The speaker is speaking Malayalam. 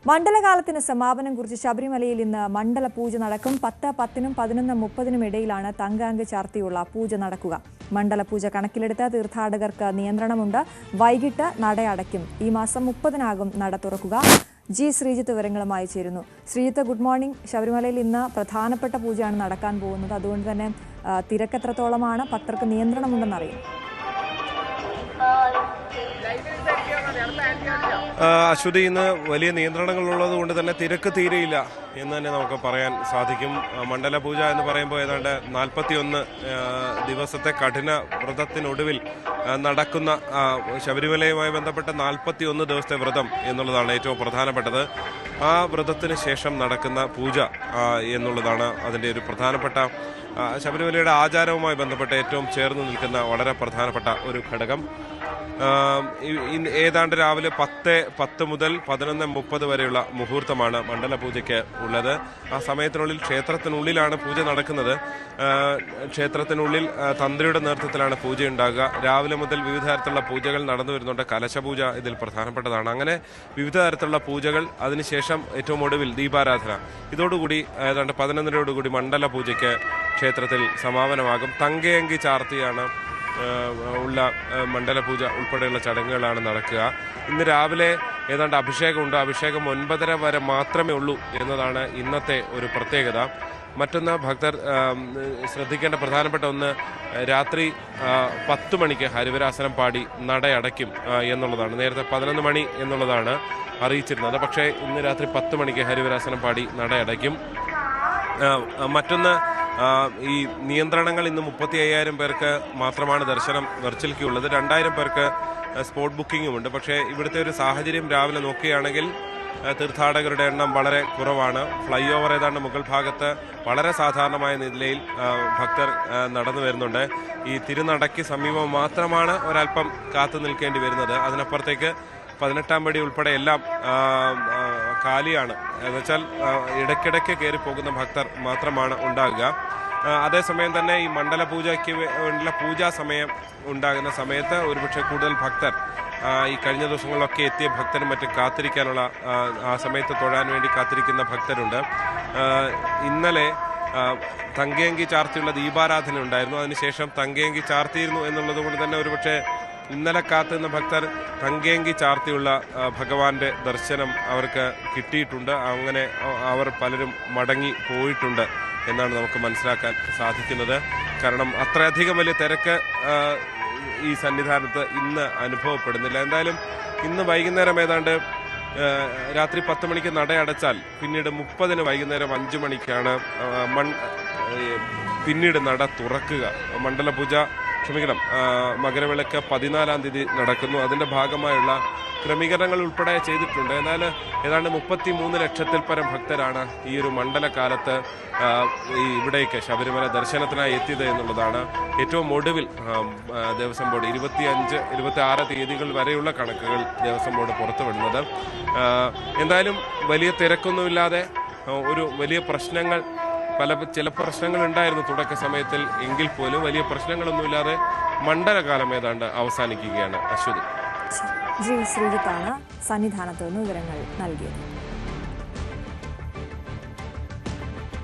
മണ്ഡലകാലത്തിന് സമാപനം കുറിച്ച് ശബരിമലയിൽ ഇന്ന് മണ്ഡല പൂജ നടക്കും. 10:10-നും 11:30-നും ഇടയിലാണ് തങ്കഅങ്കി ചാർത്തിയുള്ള പൂജ നടക്കുക. മണ്ഡല പൂജ കണക്കിലെടുത്ത് തീർത്ഥാടകർക്ക് നിയന്ത്രണമുണ്ട്. വൈകിട്ട് നട അടയ്ക്കും. ഈ മാസം 30-നാകും നട തുറക്കുക. ജി ശ്രീജിത്ത് വിവരങ്ങളുമായി ചേരുന്നു. Sreejith, good morning. ശബരിമലയിൽ ഇന്ന് പ്രധാനപ്പെട്ട പൂജയാണ് നടക്കാൻ പോകുന്നത്. അതുകൊണ്ട് തന്നെ തിരക്കെത്രത്തോളമാണ്? ഭക്തർക്ക് നിയന്ത്രണമുണ്ടെന്നറിയാം. അശ്വതി, ഇന്ന് വലിയ നിയന്ത്രണങ്ങളുള്ളത് കൊണ്ട് തന്നെ തിരക്ക് തീരെയില്ല എന്ന് തന്നെ നമുക്ക് പറയാൻ സാധിക്കും. മണ്ഡല പൂജ എന്ന് പറയുമ്പോൾ ഏതാണ്ട് 41 ദിവസത്തെ കഠിന വ്രതത്തിനൊടുവിൽ നടക്കുന്ന ശബരിമലയുമായി ബന്ധപ്പെട്ട 41 ദിവസത്തെ വ്രതം എന്നുള്ളതാണ് ഏറ്റവും പ്രധാനപ്പെട്ടത്. ആ വ്രതത്തിന് ശേഷം നടക്കുന്ന പൂജ എന്നുള്ളതാണ് അതിൻ്റെ ഒരു പ്രധാനപ്പെട്ട ശബരിമലയുടെ ആചാരവുമായി ബന്ധപ്പെട്ട് ഏറ്റവും ചേർന്ന് നിൽക്കുന്ന വളരെ പ്രധാനപ്പെട്ട ഒരു ഘടകം. ഏതാണ്ട് രാവിലെ 10 മുതൽ 11:30 വരെയുള്ള മുഹൂർത്തമാണ് മണ്ഡല പൂജയ്ക്ക് ഉള്ളത്. ആ സമയത്തിനുള്ളിൽ ക്ഷേത്രത്തിനുള്ളിലാണ് പൂജ നടക്കുന്നത്. ക്ഷേത്രത്തിനുള്ളിൽ തന്ത്രിയുടെ നേതൃത്വത്തിലാണ് പൂജ ഉണ്ടാകുക. രാവിലെ മുതൽ വിവിധ തരത്തിലുള്ള പൂജകൾ നടന്നു വരുന്നുണ്ട്. കലശപൂജ ഇതിൽ പ്രധാനപ്പെട്ടതാണ്. അങ്ങനെ വിവിധ തരത്തിലുള്ള പൂജകൾ, അതിനുശേഷം ഏറ്റവും ഒടുവിൽ ദീപാരാധന. ഇതോടുകൂടി ഏതാണ്ട് 11:30 മണ്ഡല പൂജയ്ക്ക് ക്ഷേത്രത്തിൽ സമാപനമാകും. തങ്കയങ്കി ചാർത്തിയാണ് ഉള്ള മണ്ഡല പൂജ ഉൾപ്പെടെയുള്ള ചടങ്ങുകളാണ് നടക്കുക. ഇന്ന് രാവിലെ ഏതാണ്ട് അഭിഷേകമുണ്ട്. അഭിഷേകം 9:30 വരെ മാത്രമേ ഉള്ളൂ എന്നതാണ് ഇന്നത്തെ ഒരു പ്രത്യേകത. മറ്റൊന്ന്, ഭക്തർ ശ്രദ്ധിക്കേണ്ട പ്രധാനപ്പെട്ട ഒന്ന്, രാത്രി 10 മണിക്ക് ഹരിവരാസനം പാടി നടയടയ്ക്കും എന്നുള്ളതാണ്. നേരത്തെ 11 മണി എന്നുള്ളതാണ് അറിയിച്ചിരുന്നത്. പക്ഷേ ഇന്ന് രാത്രി 10 മണിക്ക് ഹരിവരാസനം പാടി നടയടയ്ക്കും. മറ്റൊന്ന്, ഈ നിയന്ത്രണങ്ങൾ ഇന്ന് 35,000 പേർക്ക് മാത്രമാണ് ദർശനം വെർച്വൽ ക്യൂ ഉള്ളത്. 2,000 പേർക്ക് സ്പോട്ട് ബുക്കിങ്ങുമുണ്ട്. പക്ഷേ ഇവിടുത്തെ ഒരു സാഹചര്യം രാവിലെ നോക്കുകയാണെങ്കിൽ തീർത്ഥാടകരുടെ എണ്ണം വളരെ കുറവാണ്. ഫ്ലൈ ഓവർ ഏതാണ്ട് മുകൾ ഭാഗത്ത് വളരെ സാധാരണമായ നിലയിൽ ഭക്തർ നടന്നു വരുന്നുണ്ട്. ഈ തിരുനടയ്ക്ക് സമീപം മാത്രമാണ് ഒരല്പം കാത്തു നിൽക്കേണ്ടി വരുന്നത്. അതിനപ്പുറത്തേക്ക് 18-ാം പടി ഉൾപ്പെടെ എല്ലാം കാലിയാണ്. എന്നുവെച്ചാൽ ഇടയ്ക്കിടയ്ക്ക് കയറി പോകുന്ന ഭക്തർ മാത്രമാണ് ഉണ്ടാകുക. അതേസമയം തന്നെ ഈ മണ്ഡല പൂജയ്ക്ക് വേണ്ടിയുള്ള പൂജാ സമയം ഉണ്ടാകുന്ന സമയത്ത് ഒരുപക്ഷെ കൂടുതൽ ഭക്തർ ഈ കഴിഞ്ഞ ദിവസങ്ങളിലൊക്കെ എത്തിയ ഭക്തരും മറ്റും കാത്തിരിക്കാനുള്ള ആ സമയത്ത് തൊഴാൻ വേണ്ടി കാത്തിരിക്കുന്ന ഭക്തരുണ്ട്. ഇന്നലെ തങ്കയങ്കി ചാർത്തിയുള്ള ദീപാരാധന ഉണ്ടായിരുന്നു. അതിനുശേഷം തങ്കയങ്കി ചാർത്തിയിരുന്നു എന്നുള്ളത് കൊണ്ട് തന്നെ ഒരുപക്ഷെ ഇന്നലെ കാത്തുനിന്ന ഭക്തർ തങ്കയങ്കി ചാർത്തിയുള്ള ഭഗവാന്റെ ദർശനം അവർക്ക് കിട്ടിയിട്ടുണ്ട്. അങ്ങനെ അവർ പലരും മടങ്ങി പോയിട്ടുണ്ട് എന്നാണ് നമുക്ക് മനസ്സിലാക്കാൻ സാധിക്കുന്നത്. കാരണം അത്രയധികം വലിയ തിരക്ക് ഈ സന്നിധാനത്ത് ഇന്ന് അനുഭവപ്പെടുന്നില്ല. എന്തായാലും ഇന്ന് വൈകുന്നേരം ഏതാണ്ട് രാത്രി 10 മണിക്ക് നടയടച്ചാൽ പിന്നീട് 30-ന് വൈകുന്നേരം 5 മണിക്കാണ് പിന്നീട് നട തുറക്കുക. മണ്ഡല പൂജ മകരവിളക്ക് 14-ാം തീയതി നടക്കുന്നു. അതിൻ്റെ ഭാഗമായുള്ള ക്രമീകരണങ്ങൾ ഉൾപ്പെടെ ചെയ്തിട്ടുണ്ട്. എന്നാൽ ഏതാണ്ട് 33 ലക്ഷത്തിൽ പരം ഭക്തരാണ് ഈ ഒരു മണ്ഡലകാലത്ത് ഇവിടേക്ക് ശബരിമല ദർശനത്തിനായി എത്തിയത് എന്നുള്ളതാണ് ഏറ്റവും ഒടുവിൽ ദേവസ്വം ബോർഡ് 25-26 തീയതികൾ വരെയുള്ള കണക്കുകൾ ദേവസ്വം ബോർഡ് പുറത്തുവിടുന്നത്. എന്തായാലും വലിയ തിരക്കൊന്നുമില്ലാതെ ഒരു വലിയ ചില പ്രശ്നങ്ങൾ ഉണ്ടായിരുന്നു തുടക്ക സമയത്തിൽ. എങ്കിൽ പോലും വലിയ പ്രശ്നങ്ങളൊന്നുമില്ലാതെ മണ്ഡലകാലം ഏതാണ്ട് അവസാനിക്കുകയാണ്. അശ്വതി. ജി ശ്രീജിത്താണ് സന്നിധാനത്ത് നിന്ന് വിവരങ്ങൾ നൽകിയത്.